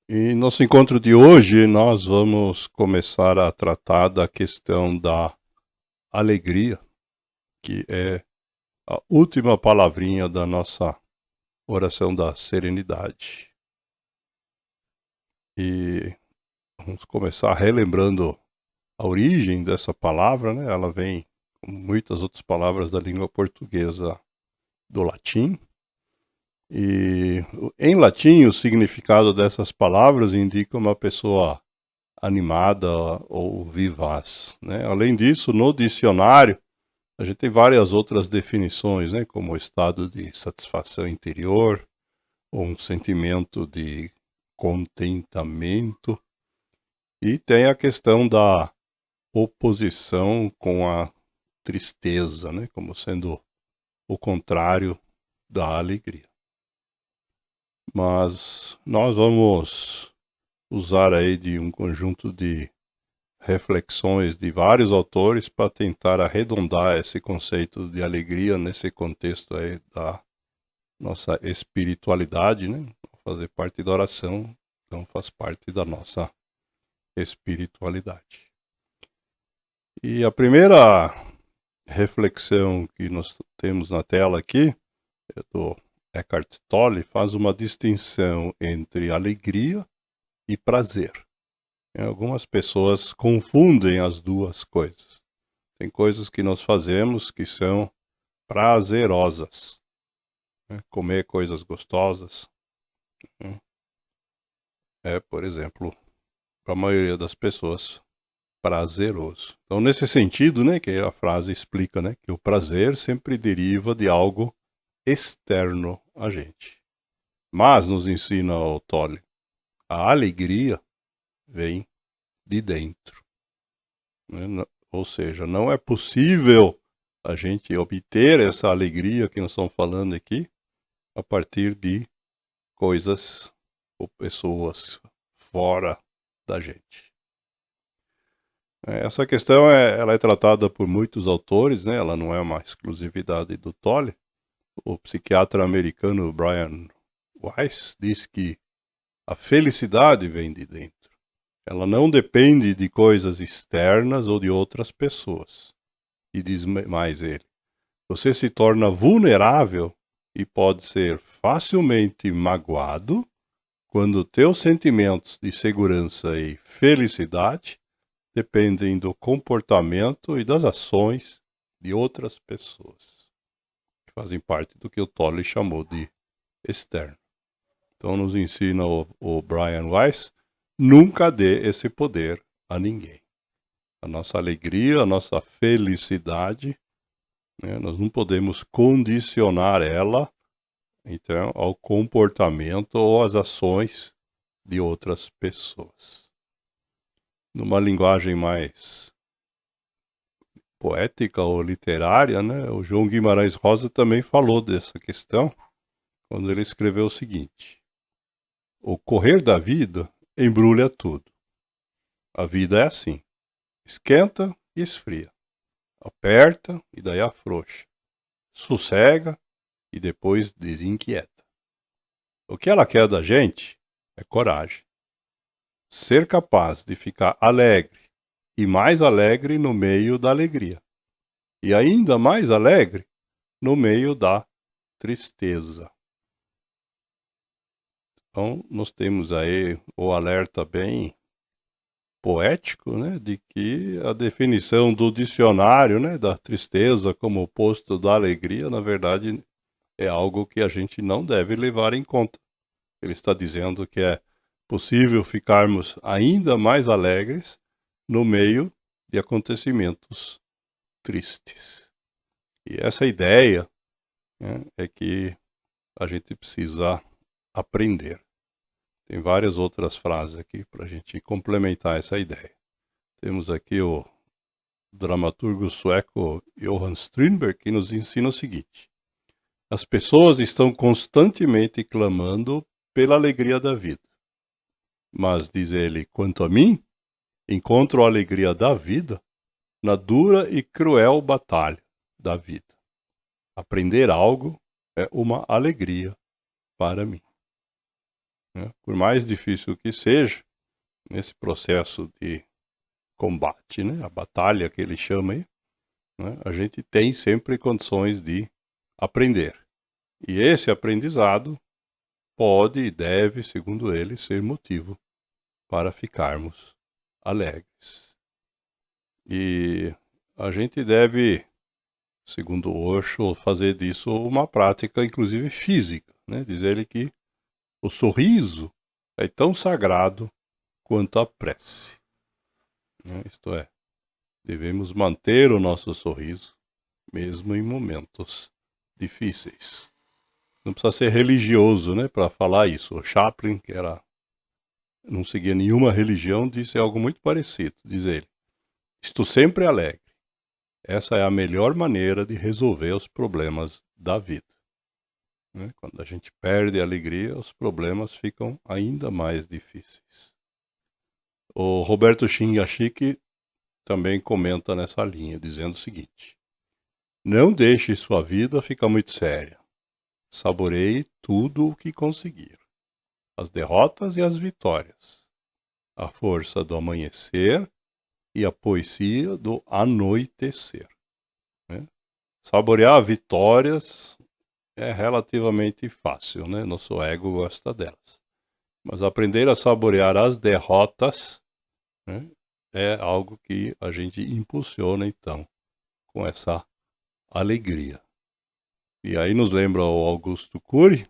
E nosso encontro de hoje, nós vamos começar a tratar da questão da alegria, que é a última palavrinha da nossa oração da serenidade. E vamos começar relembrando a origem dessa palavra, né? Ela vem, como muitas outras palavras da língua portuguesa, do latim. E em latim, o significado dessas palavras indica uma pessoa animada ou vivaz, né? Além disso, no dicionário, a gente tem várias outras definições, né? Como o estado de satisfação interior, ou um sentimento de contentamento, e tem a questão da oposição com a tristeza, né? Como sendo o contrário da alegria. Mas nós vamos usar aí de um conjunto de reflexões de vários autores para tentar arredondar esse conceito de alegria nesse contexto aí da nossa espiritualidade, né? Fazer parte da oração, então faz parte da nossa espiritualidade. E a primeira reflexão que nós temos na tela aqui é do Eckhart Tolle, faz uma distinção entre alegria e prazer. Algumas pessoas confundem as duas coisas. Tem coisas que nós fazemos que são prazerosas, né? Comer coisas gostosas, né? Por exemplo, para a maioria das pessoas, prazeroso. Então, nesse sentido, né, que a frase explica, né, que o prazer sempre deriva de algo externo a gente. Mas, nos ensina o Tolle, a alegria vem de dentro, né? Ou seja, não é possível a gente obter essa alegria que nós estamos falando aqui a partir de coisas ou pessoas fora da gente. Essa questão ela é tratada por muitos autores, né? Ela não é uma exclusividade do Tolle. O psiquiatra americano Brian Weiss diz que a felicidade vem de dentro. Ela não depende de coisas externas ou de outras pessoas. E diz mais ele: você se torna vulnerável e pode ser facilmente magoado quando teus sentimentos de segurança e felicidade dependem do comportamento e das ações de outras pessoas, que fazem parte do que o Tolle chamou de externo. Então nos ensina o Brian Weiss, nunca dê esse poder a ninguém. A nossa alegria, a nossa felicidade, né, nós não podemos condicionar ela, então, ao comportamento ou às ações de outras pessoas. Numa linguagem mais poética ou literária, né, o João Guimarães Rosa também falou dessa questão, quando ele escreveu o seguinte: o correr da vida embrulha tudo. A vida é assim, esquenta e esfria, aperta e daí afrouxa, sossega e depois desinquieta. O que ela quer da gente é coragem. Ser capaz de ficar alegre e mais alegre no meio da alegria. E ainda mais alegre no meio da tristeza. Então, nós temos aí o alerta bem poético, né, de que a definição do dicionário, né, da tristeza como oposto da alegria, na verdade, é algo que a gente não deve levar em conta. Ele está dizendo que é possível ficarmos ainda mais alegres no meio de acontecimentos tristes. E essa ideia, né, é que a gente precisa aprender. Tem várias outras frases aqui para a gente complementar essa ideia. Temos aqui o dramaturgo sueco Johan Strindberg, que nos ensina o seguinte: as pessoas estão constantemente clamando pela alegria da vida. Mas, diz ele, quanto a mim, encontro a alegria da vida na dura e cruel batalha da vida. Aprender algo é uma alegria para mim. né? Por mais difícil que seja, nesse processo de combate, né? A batalha que ele chama aí, né? A gente tem sempre condições de aprender. E esse aprendizado pode e deve, segundo ele, ser motivo para ficarmos alegres. E a gente deve, segundo Osho, fazer disso uma prática, inclusive física, né? Diz ele que o sorriso é tão sagrado quanto a prece, né? Isto é, devemos manter o nosso sorriso, mesmo em momentos difíceis. Não precisa ser religioso, né, para falar isso. O Chaplin, que não seguia nenhuma religião, disse algo muito parecido. Diz ele: estou sempre alegre. Essa é a melhor maneira de resolver os problemas da vida. Né? Quando a gente perde a alegria, os problemas ficam ainda mais difíceis. O Roberto Shin-Yashiki também comenta nessa linha, dizendo o seguinte: não deixe sua vida ficar muito séria. Saboreie tudo o que conseguir. As derrotas e as vitórias. A força do amanhecer e a poesia do anoitecer. Né? Saborear vitórias é relativamente fácil, né? Nosso ego gosta delas. Mas aprender a saborear as derrotas, né, é algo que a gente impulsiona, então, com essa alegria. E aí nos lembra o Augusto Cury,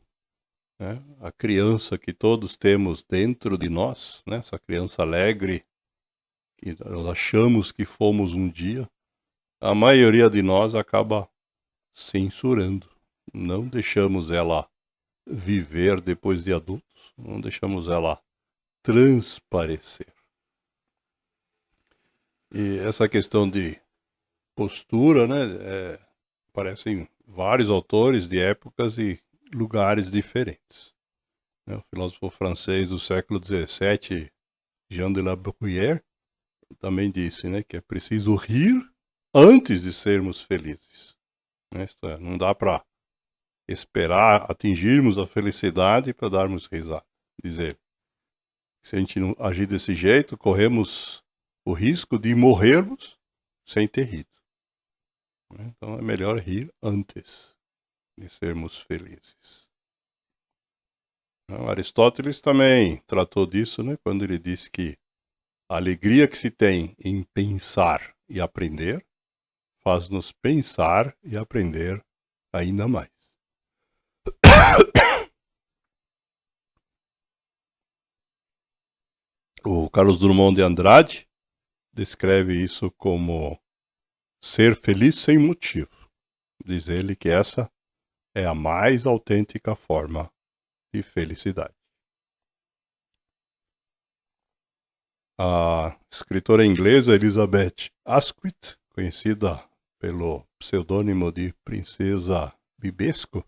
né, a criança que todos temos dentro de nós, né, essa criança alegre que nós achamos que fomos um dia, a maioria de nós acaba censurando. Não deixamos ela viver depois de adultos, não deixamos ela transparecer. E essa questão de postura, né, aparecem vários autores de épocas e lugares diferentes. O filósofo francês do século XVII, Jean de La Bruyère, também disse, né, que é preciso rir antes de sermos felizes. Isto é, não dá para esperar atingirmos a felicidade para darmos risada, diz ele. Se a gente não agir desse jeito, corremos o risco de morrermos sem ter rido. Então é melhor rir antes de sermos felizes. Aristóteles também tratou disso, né, quando ele disse que a alegria que se tem em pensar e aprender faz-nos pensar e aprender ainda mais. O Carlos Drummond de Andrade descreve isso como ser feliz sem motivo. Diz ele que essa é a mais autêntica forma de felicidade. A escritora inglesa Elizabeth Asquith, conhecida pelo pseudônimo de Princesa Bibesco,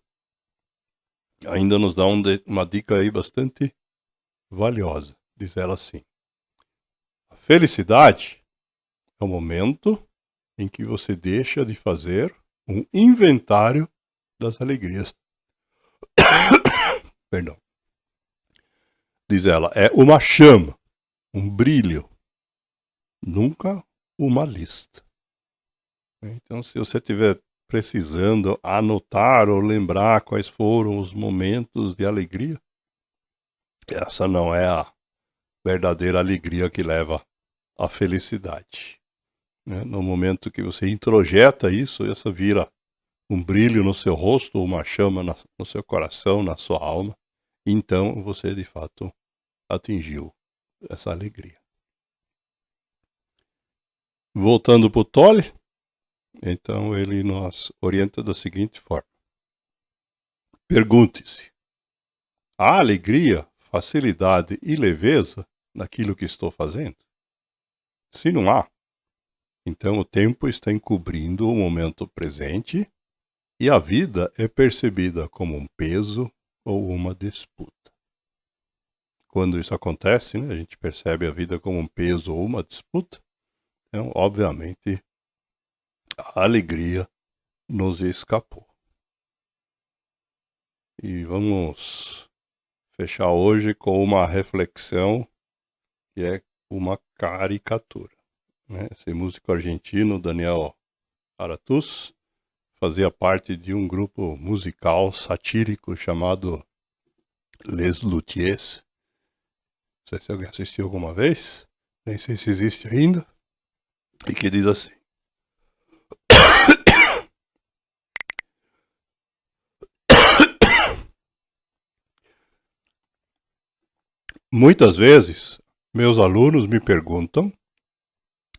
ainda nos dá uma dica aí bastante valiosa. Diz ela assim: a felicidade é o momento em que você deixa de fazer um inventário das alegrias. Perdão. Diz ela, é uma chama, um brilho, nunca uma lista. Então, se você estiver precisando anotar ou lembrar quais foram os momentos de alegria, essa não é a verdadeira alegria que leva à felicidade. No momento que você introjeta isso, essa vira um brilho no seu rosto, uma chama no seu coração, na sua alma, então você de fato atingiu essa alegria. Voltando para o Tolle, então ele nos orienta da seguinte forma: pergunte-se, há alegria, facilidade e leveza naquilo que estou fazendo? Se não há, então o tempo está encobrindo o momento presente e a vida é percebida como um peso ou uma disputa. Quando isso acontece, né, a gente percebe a vida como um peso ou uma disputa, então, obviamente, a alegria nos escapou. E vamos fechar hoje com uma reflexão que é uma caricatura, né? Esse músico argentino, Daniel Aratus, fazia parte de um grupo musical satírico chamado Les Luthiers. Não sei se alguém assistiu alguma vez, nem sei se existe ainda, e que diz assim: muitas vezes meus alunos me perguntam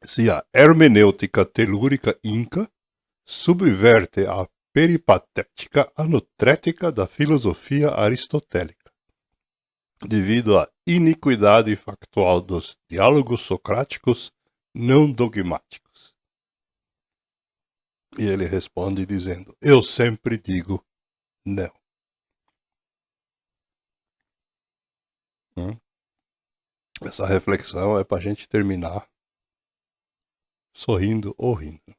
se a hermenêutica telúrica inca subverte a peripatética anutrética da filosofia aristotélica, devido à iniquidade factual dos diálogos socráticos não dogmáticos. E ele responde dizendo: eu sempre digo não. Essa reflexão é para a gente terminar sorrindo ou rindo.